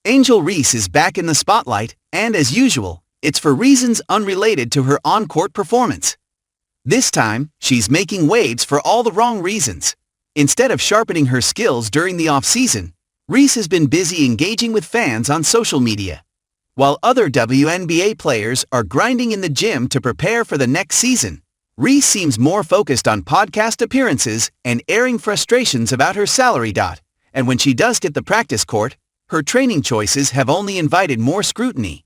Angel Reese is back in the spotlight, and as usual, it's for reasons unrelated to her on-court performance. This time, she's making waves for all the wrong reasons. Instead of sharpening her skills during the offseason, Reese has been busy engaging with fans on social media. While other WNBA players are grinding in the gym to prepare for the next season, Reese seems more focused on podcast appearances and airing frustrations about her salary. And when she does get the practice court, her training choices have only invited more scrutiny.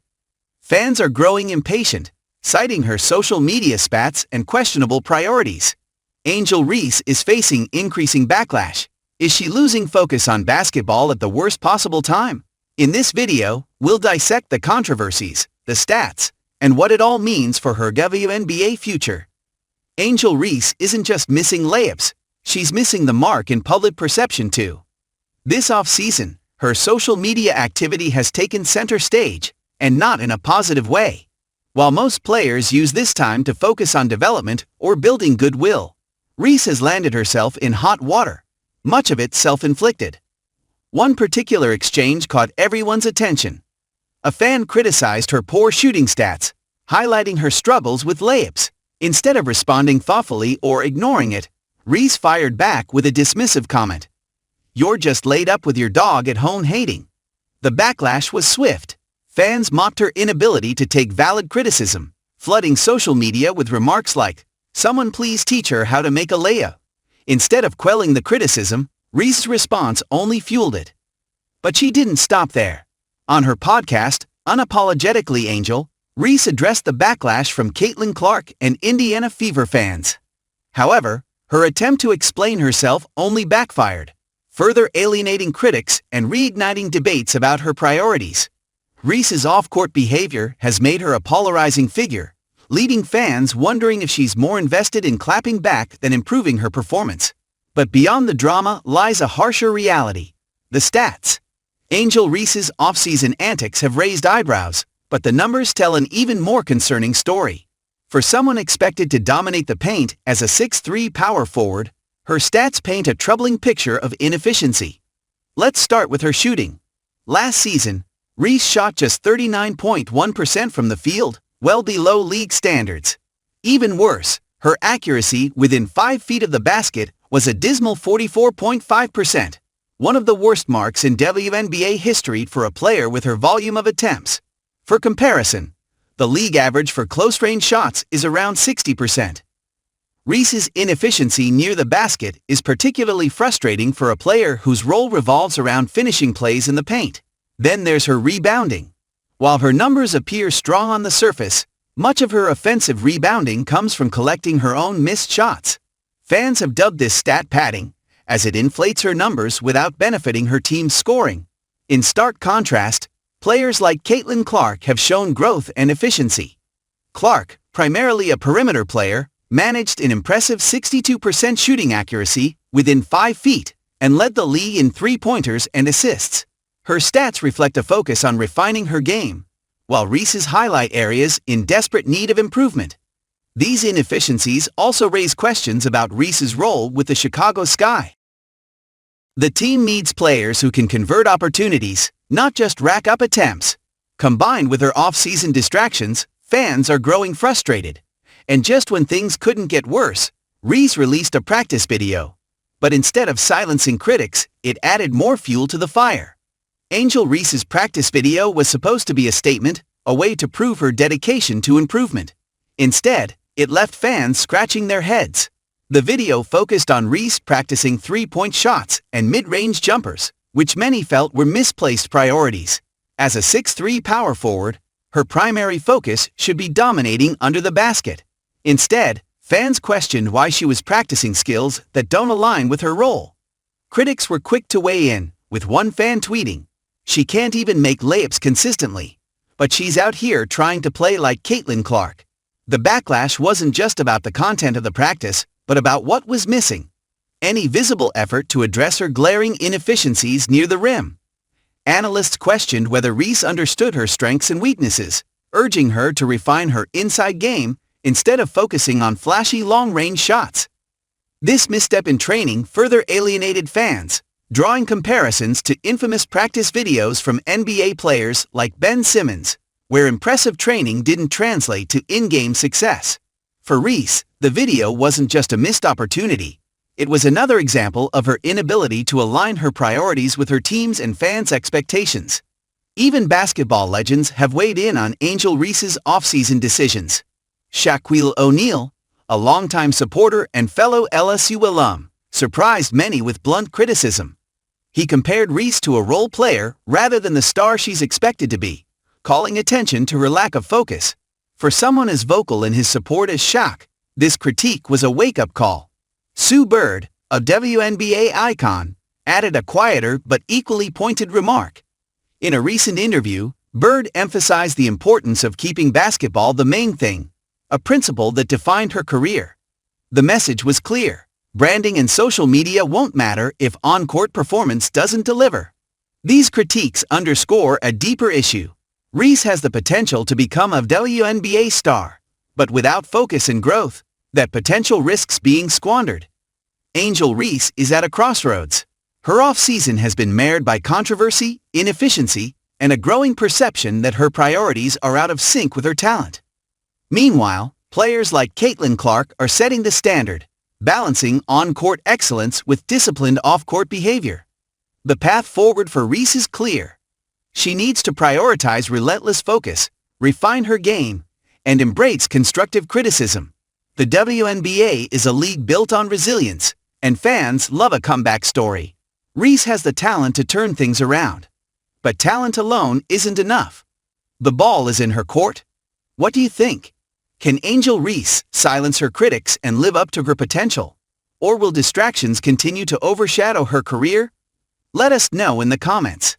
Fans are growing impatient, citing her social media spats and questionable priorities. Angel Reese is facing increasing backlash. Is she losing focus on basketball at the worst possible time? In this video, we'll dissect the controversies, the stats, and what it all means for her WNBA future. Angel Reese isn't just missing layups, she's missing the mark in public perception too. This offseason, her social media activity has taken center stage, and not in a positive way. While most players use this time to focus on development or building goodwill, Reese has landed herself in hot water, much of it self-inflicted. One particular exchange caught everyone's attention. A fan criticized her poor shooting stats, highlighting her struggles with layups. Instead of responding thoughtfully or ignoring it, Reese fired back with a dismissive comment. "You're just laid up with your dog at home hating." The backlash was swift. Fans mocked her inability to take valid criticism, flooding social media with remarks like, "Someone please teach her how to make a layup." Instead of quelling the criticism, Reese's response only fueled it. But she didn't stop there. On her podcast, Unapologetically Angel, Reese addressed the backlash from Caitlin Clark and Indiana Fever fans. However, her attempt to explain herself only backfired, further alienating critics and reigniting debates about her priorities. Reese's off-court behavior has made her a polarizing figure, leaving fans wondering if she's more invested in clapping back than improving her performance. But beyond the drama lies a harsher reality: the stats. Angel Reese's offseason antics have raised eyebrows, but the numbers tell an even more concerning story. For someone expected to dominate the paint as a 6'3" power forward, her stats paint a troubling picture of inefficiency. Let's start with her shooting. Last season, Reese shot just 39.1% from the field, well below league standards. Even worse, her accuracy within 5 feet of the basket was a dismal 44.5%, one of the worst marks in WNBA history for a player with her volume of attempts. For comparison, the league average for close-range shots is around 60%. Reese's inefficiency near the basket is particularly frustrating for a player whose role revolves around finishing plays in the paint. Then there's her rebounding. While her numbers appear strong on the surface, much of her offensive rebounding comes from collecting her own missed shots. Fans have dubbed this stat padding, as it inflates her numbers without benefiting her team's scoring. In stark contrast, players like Caitlin Clark have shown growth and efficiency. Clark, primarily a perimeter player, managed an impressive 62% shooting accuracy within 5 feet and led the league in three-pointers and assists. Her stats reflect a focus on refining her game, while Reese's highlight areas in desperate need of improvement. These inefficiencies also raise questions about Reese's role with the Chicago Sky. The team needs players who can convert opportunities, not just rack up attempts. Combined with her off-season distractions, fans are growing frustrated. And just when things couldn't get worse, Reese released a practice video. But instead of silencing critics, it added more fuel to the fire. Angel Reese's practice video was supposed to be a statement, a way to prove her dedication to improvement. Instead, it left fans scratching their heads. The video focused on Reese practicing three-point shots and mid-range jumpers, which many felt were misplaced priorities. As a 6'3" power forward, her primary focus should be dominating under the basket. Instead, fans questioned why she was practicing skills that don't align with her role. Critics were quick to weigh in, with one fan tweeting, "She can't even make layups consistently, but she's out here trying to play like Caitlin Clark." The backlash wasn't just about the content of the practice, but about what was missing: any visible effort to address her glaring inefficiencies near the rim. Analysts questioned whether Reese understood her strengths and weaknesses, urging her to refine her inside game instead of focusing on flashy long-range shots. This misstep in training further alienated fans, drawing comparisons to infamous practice videos from NBA players like Ben Simmons, where impressive training didn't translate to in-game success. For Reese, the video wasn't just a missed opportunity. It was another example of her inability to align her priorities with her team's and fans' expectations. Even basketball legends have weighed in on Angel Reese's offseason decisions. Shaquille O'Neal, a longtime supporter and fellow LSU alum, surprised many with blunt criticism. He compared Reese to a role player rather than the star she's expected to be, calling attention to her lack of focus. For someone as vocal in his support as Shaq, this critique was a wake-up call. Sue Bird, a WNBA icon, added a quieter but equally pointed remark. In a recent interview, Bird emphasized the importance of keeping basketball the main thing, a principle that defined her career. The message was clear. Branding and social media won't matter if on-court performance doesn't deliver. These critiques underscore a deeper issue. Reese has the potential to become a WNBA star, but without focus and growth, that potential risks being squandered. Angel Reese is at a crossroads. Her off-season has been marred by controversy, inefficiency, and a growing perception that her priorities are out of sync with her talent. Meanwhile, players like Caitlin Clark are setting the standard, balancing on-court excellence with disciplined off-court behavior. The path forward for Reese is clear. She needs to prioritize relentless focus, refine her game, and embrace constructive criticism. The WNBA is a league built on resilience, and fans love a comeback story. Reese has the talent to turn things around. But talent alone isn't enough. The ball is in her court. What do you think? Can Angel Reese silence her critics and live up to her potential? Or will distractions continue to overshadow her career? Let us know in the comments.